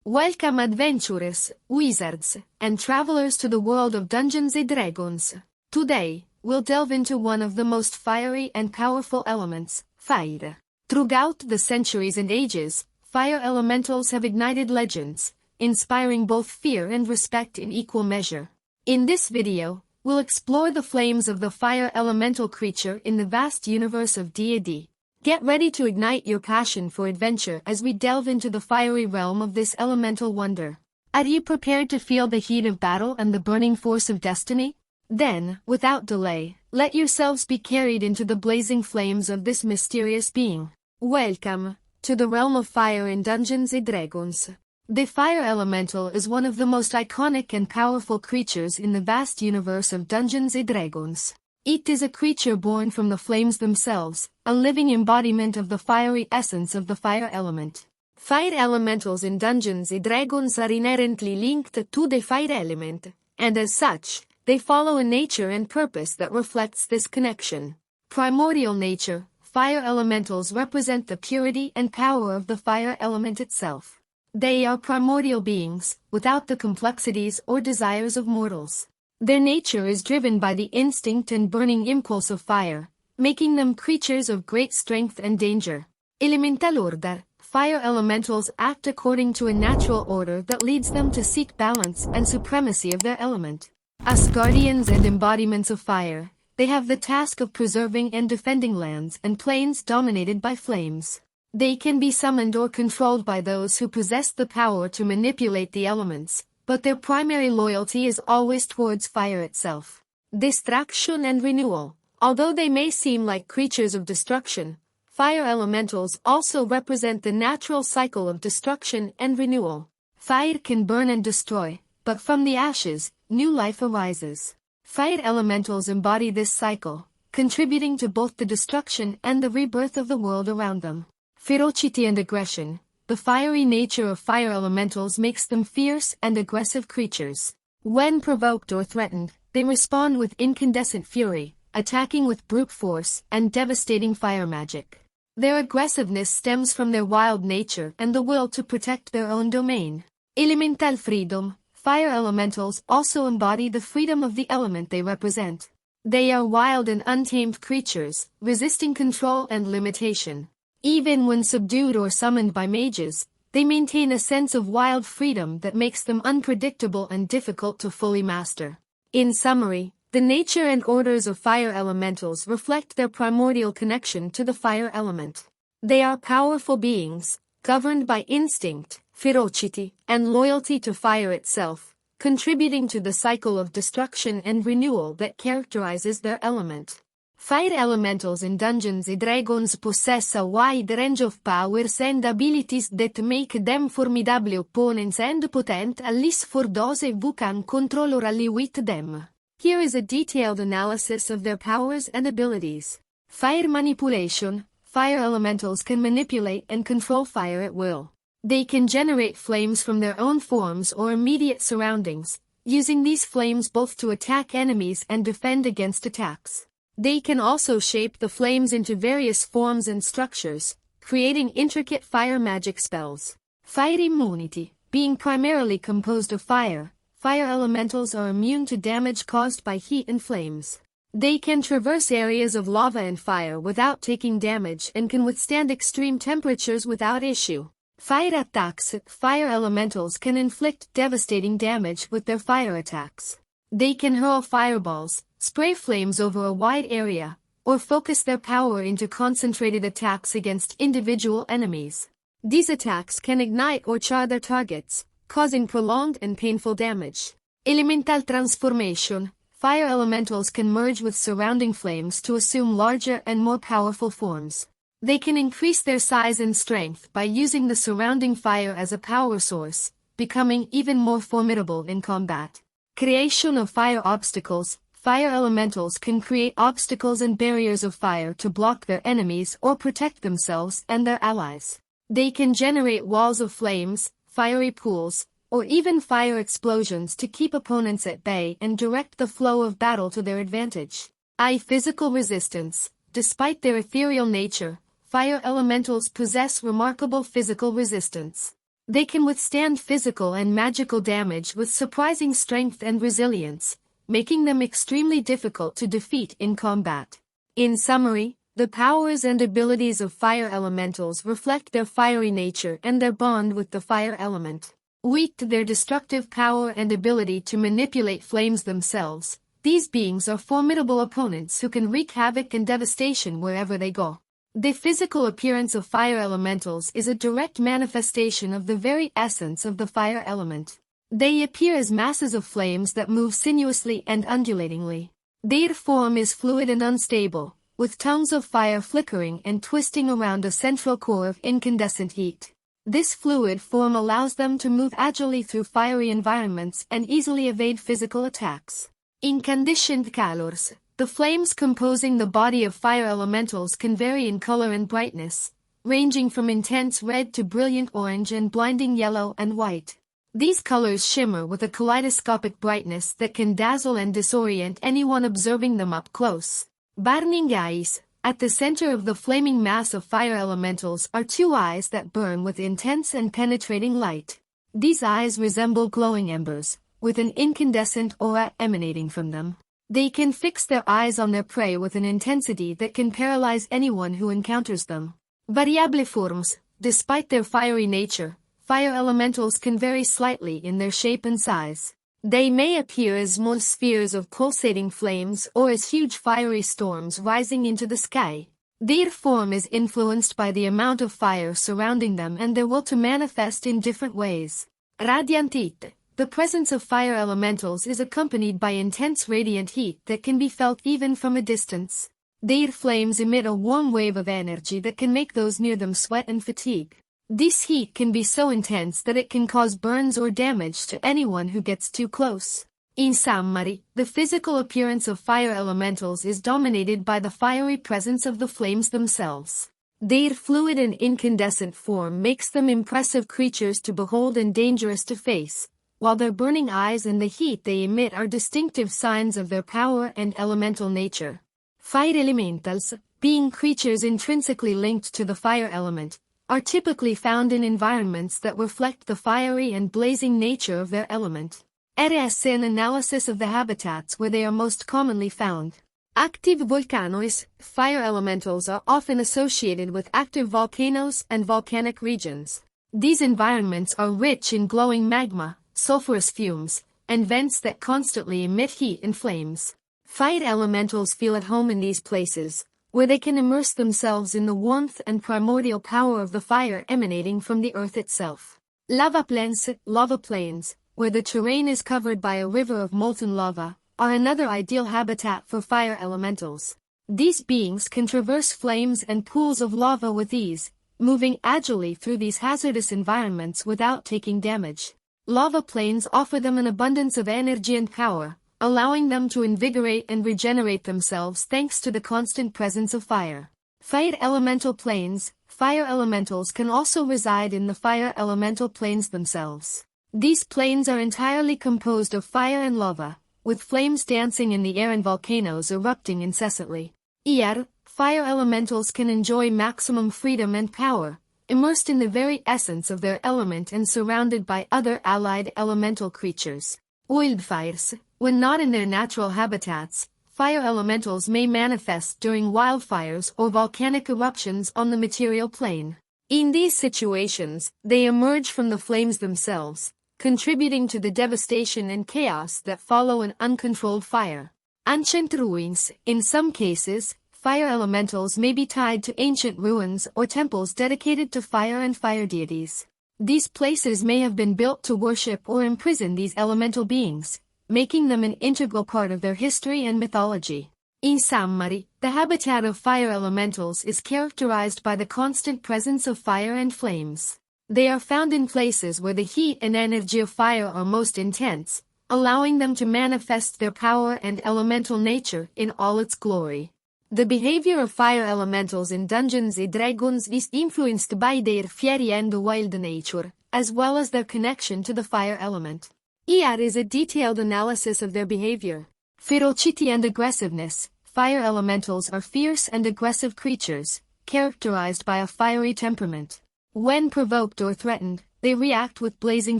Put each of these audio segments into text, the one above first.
Welcome adventurers, wizards, and travelers to the world of Dungeons & Dragons. Today, we'll delve into one of the most fiery and powerful elements, fire. Throughout the centuries and ages, fire elementals have ignited legends, inspiring both fear and respect in equal measure. In this video, we'll explore the flames of the fire elemental creature in the vast universe of D&D. Get ready to ignite your passion for adventure as we delve into the fiery realm of this elemental wonder. Are you prepared to feel the heat of battle and the burning force of destiny? Then, without delay, let yourselves be carried into the blazing flames of this mysterious being. Welcome to the realm of fire in Dungeons & Dragons. The fire elemental is one of the most iconic and powerful creatures in the vast universe of Dungeons & Dragons. It is a creature born from the flames themselves, a living embodiment of the fiery essence of the fire element. Fire elementals in Dungeons & Dragons are inherently linked to the fire element, and as such, they follow a nature and purpose that reflects this connection. Primordial nature, fire elementals represent the purity and power of the fire element itself. They are primordial beings, without the complexities or desires of mortals. Their nature is driven by the instinct and burning impulse of fire, making them creatures of great strength and danger. Elemental order, fire elementals act according to a natural order that leads them to seek balance and supremacy of their element. As guardians and embodiments of fire, they have the task of preserving and defending lands and plains dominated by flames. They can be summoned or controlled by those who possess the power to manipulate the elements, but their primary loyalty is always towards fire itself. Destruction and renewal. Although they may seem like creatures of destruction, fire elementals also represent the natural cycle of destruction and renewal. Fire can burn and destroy, but from the ashes, new life arises. Fire elementals embody this cycle, contributing to both the destruction and the rebirth of the world around them. Ferocity and aggression. The fiery nature of fire elementals makes them fierce and aggressive creatures. When provoked or threatened, they respond with incandescent fury, attacking with brute force and devastating fire magic. Their aggressiveness stems from their wild nature and the will to protect their own domain. Elemental freedom. Fire elementals also embody the freedom of the element they represent. They are wild and untamed creatures, resisting control and limitation. Even when subdued or summoned by mages, they maintain a sense of wild freedom that makes them unpredictable and difficult to fully master. In summary, the nature and orders of fire elementals reflect their primordial connection to the fire element. They are powerful beings, governed by instinct, ferocity, and loyalty to fire itself, contributing to the cycle of destruction and renewal that characterizes their element. Fire elementals in Dungeons & Dragons possess a wide range of powers and abilities that make them formidable opponents and potent allies for those who can control or ally with them. Here is a detailed analysis of their powers and abilities. Fire manipulation. Fire elementals can manipulate and control fire at will. They can generate flames from their own forms or immediate surroundings, using these flames both to attack enemies and defend against attacks. They can also shape the flames into various forms and structures, creating intricate fire magic spells. Fire immunity. Being primarily composed of fire, fire elementals are immune to damage caused by heat and flames. They can traverse areas of lava and fire without taking damage and can withstand extreme temperatures without issue. Fire attacks. Fire elementals can inflict devastating damage with their fire attacks. They can hurl fireballs, spray flames over a wide area, or focus their power into concentrated attacks against individual enemies. These attacks can ignite or char their targets, causing prolonged and painful damage. Elemental transformation. Fire elementals can merge with surrounding flames to assume larger and more powerful forms. They can increase their size and strength by using the surrounding fire as a power source, becoming even more formidable in combat. Creation of fire obstacles. Fire elementals can create obstacles and barriers of fire to block their enemies or protect themselves and their allies. They can generate walls of flames, fiery pools, or even fire explosions to keep opponents at bay and direct the flow of battle to their advantage. Physical resistance. Despite their ethereal nature, fire elementals possess remarkable physical resistance. They can withstand physical and magical damage with surprising strength and resilience, making them extremely difficult to defeat in combat. In summary, the powers and abilities of fire elementals reflect their fiery nature and their bond with the fire element. Weak to their destructive power and ability to manipulate flames themselves, these beings are formidable opponents who can wreak havoc and devastation wherever they go. The physical appearance of fire elementals is a direct manifestation of the very essence of the fire element. They appear as masses of flames that move sinuously and undulatingly. Their form is fluid and unstable, with tongues of fire flickering and twisting around a central core of incandescent heat. This fluid form allows them to move agilely through fiery environments and easily evade physical attacks. Incandescent colors. The flames composing the body of fire elementals can vary in color and brightness, ranging from intense red to brilliant orange and blinding yellow and white. These colors shimmer with a kaleidoscopic brightness that can dazzle and disorient anyone observing them up close. Burning eyes. At the center of the flaming mass of fire elementals are two eyes that burn with intense and penetrating light. These eyes resemble glowing embers, with an incandescent aura emanating from them. They can fix their eyes on their prey with an intensity that can paralyze anyone who encounters them. Variable forms. Despite their fiery nature, fire elementals can vary slightly in their shape and size. They may appear as small spheres of pulsating flames or as huge fiery storms rising into the sky. Their form is influenced by the amount of fire surrounding them and their will to manifest in different ways. Radiant heat. The presence of fire elementals is accompanied by intense radiant heat that can be felt even from a distance. Their flames emit a warm wave of energy that can make those near them sweat and fatigue. This heat can be so intense that it can cause burns or damage to anyone who gets too close. In summary, the physical appearance of fire elementals is dominated by the fiery presence of the flames themselves. Their fluid and incandescent form makes them impressive creatures to behold and dangerous to face, while their burning eyes and the heat they emit are distinctive signs of their power and elemental nature. Fire elementals, being creatures intrinsically linked to the fire element, are typically found in environments that reflect the fiery and blazing nature of their element. RS an analysis of the habitats where they are most commonly found. Active volcanoes. Fire elementals are often associated with active volcanoes and volcanic regions. These environments are rich in glowing magma, sulfurous fumes, and vents that constantly emit heat and flames. Fire elementals feel at home in these places, where they can immerse themselves in the warmth and primordial power of the fire emanating from the earth itself. Lava plains, where the terrain is covered by a river of molten lava, are another ideal habitat for fire elementals. These beings can traverse flames and pools of lava with ease, moving agilely through these hazardous environments without taking damage. Lava plains offer them an abundance of energy and power, allowing them to invigorate and regenerate themselves thanks to the constant presence of fire. Fire elemental plains. Fire elementals can also reside in the fire elemental plains themselves. These plains are entirely composed of fire and lava, with flames dancing in the air and volcanoes erupting incessantly. E.L.F. Fire elementals can enjoy maximum freedom and power, immersed in the very essence of their element and surrounded by other allied elemental creatures. Wildfires. When not in their natural habitats, fire elementals may manifest during wildfires or volcanic eruptions on the material plane. In these situations, they emerge from the flames themselves, contributing to the devastation and chaos that follow an uncontrolled fire. Ancient ruins. In some cases, fire elementals may be tied to ancient ruins or temples dedicated to fire and fire deities. These places may have been built to worship or imprison these elemental beings, making them an integral part of their history and mythology. In summary, the habitat of fire elementals is characterized by the constant presence of fire and flames. They are found in places where the heat and energy of fire are most intense, allowing them to manifest their power and elemental nature in all its glory. The behavior of fire elementals in Dungeons & Dragons is influenced by their fiery and wild nature, as well as their connection to the fire element. Here is a detailed analysis of their behavior. Ferocity and aggressiveness. Fire elementals are fierce and aggressive creatures, characterized by a fiery temperament. When provoked or threatened, they react with blazing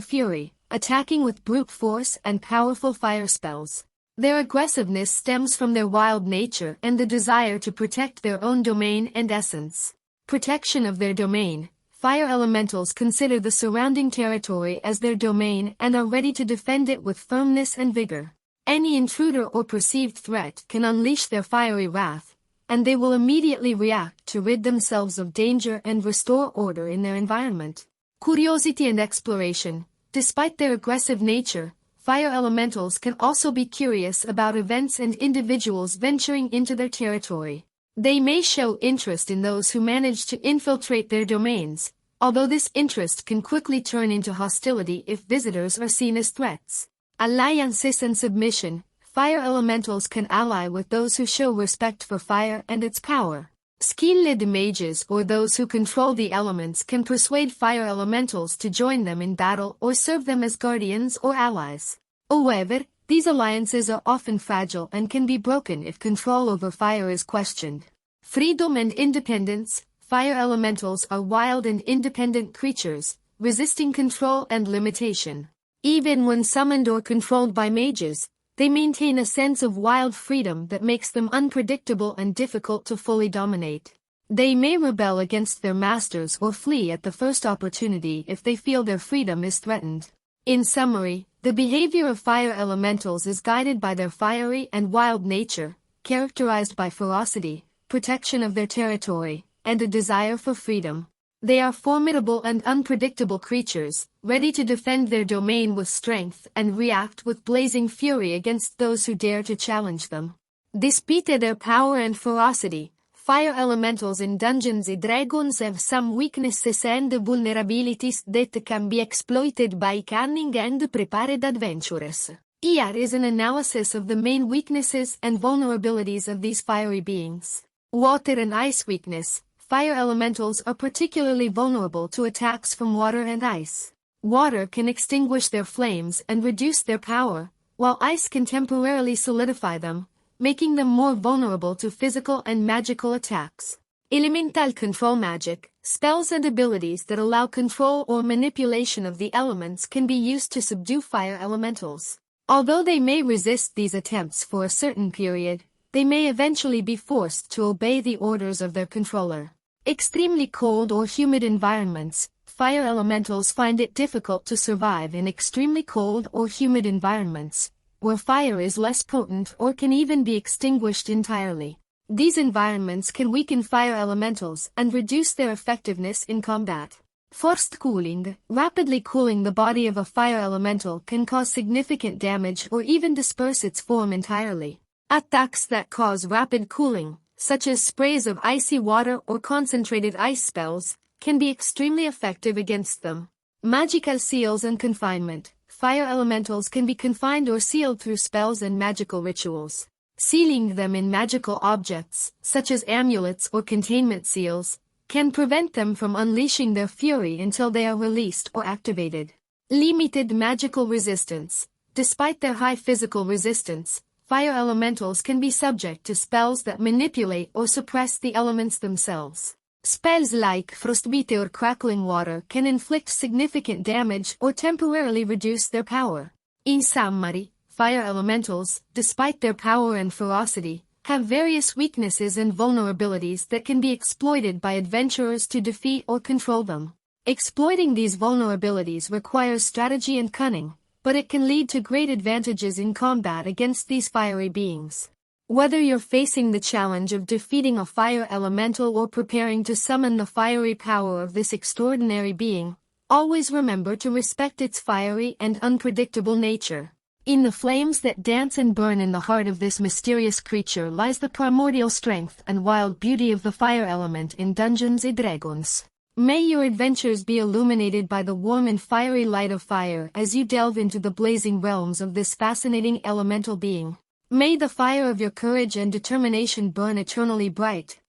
fury, attacking with brute force and powerful fire spells. Their aggressiveness stems from their wild nature and the desire to protect their own domain and essence. Protection of their domain. Fire elementals consider the surrounding territory as their domain and are ready to defend it with firmness and vigor. Any intruder or perceived threat can unleash their fiery wrath, and they will immediately react to rid themselves of danger and restore order in their environment. Curiosity and exploration. Despite their aggressive nature, fire elementals can also be curious about events and individuals venturing into their territory. They may show interest in those who manage to infiltrate their domains, although this interest can quickly turn into hostility if visitors are seen as threats. Alliances and submission. Fire elementals can ally with those who show respect for fire and its power. Skilled mages or those who control the elements can persuade fire elementals to join them in battle or serve them as guardians or allies. However, these alliances are often fragile and can be broken if control over fire is questioned. Freedom and independence. Fire elementals are wild and independent creatures, resisting control and limitation. Even when summoned or controlled by mages, they maintain a sense of wild freedom that makes them unpredictable and difficult to fully dominate. They may rebel against their masters or flee at the first opportunity if they feel their freedom is threatened. In summary, the behavior of fire elementals is guided by their fiery and wild nature, characterized by ferocity, protection of their territory, and a desire for freedom. They are formidable and unpredictable creatures, ready to defend their domain with strength and react with blazing fury against those who dare to challenge them. Despite their power and ferocity, fire elementals in Dungeons & Dragons have some weaknesses and vulnerabilities that can be exploited by cunning and prepared adventurers. Here is an analysis of the main weaknesses and vulnerabilities of these fiery beings. Water and ice weakness. Fire elementals are particularly vulnerable to attacks from water and ice. Water can extinguish their flames and reduce their power, while ice can temporarily solidify them, making them more vulnerable to physical and magical attacks. Elemental control magic. Spells and abilities that allow control or manipulation of the elements can be used to subdue fire elementals. Although they may resist these attempts for a certain period, they may eventually be forced to obey the orders of their controller. Extremely cold or humid environments. Fire elementals find it difficult to survive in extremely cold or humid environments, where fire is less potent or can even be extinguished entirely. These environments can weaken fire elementals and reduce their effectiveness in combat. Forced cooling. Rapidly cooling the body of a fire elemental can cause significant damage or even disperse its form entirely. Attacks that cause rapid cooling, such as sprays of icy water or concentrated ice spells, can be extremely effective against them. Magical seals and confinement. Fire elementals can be confined or sealed through spells and magical rituals. Sealing them in magical objects, such as amulets or containment seals, can prevent them from unleashing their fury until they are released or activated. Limited magical resistance. Despite their high physical resistance, fire elementals can be subject to spells that manipulate or suppress the elements themselves. Spells like frostbite or crackling water can inflict significant damage or temporarily reduce their power. In summary, fire elementals, despite their power and ferocity, have various weaknesses and vulnerabilities that can be exploited by adventurers to defeat or control them. Exploiting these vulnerabilities requires strategy and cunning, but it can lead to great advantages in combat against these fiery beings. Whether you're facing the challenge of defeating a fire elemental or preparing to summon the fiery power of this extraordinary being, always remember to respect its fiery and unpredictable nature. In the flames that dance and burn in the heart of this mysterious creature lies the primordial strength and wild beauty of the fire element in Dungeons & Dragons. May your adventures be illuminated by the warm and fiery light of fire as you delve into the blazing realms of this fascinating elemental being. May the fire of your courage and determination burn eternally bright,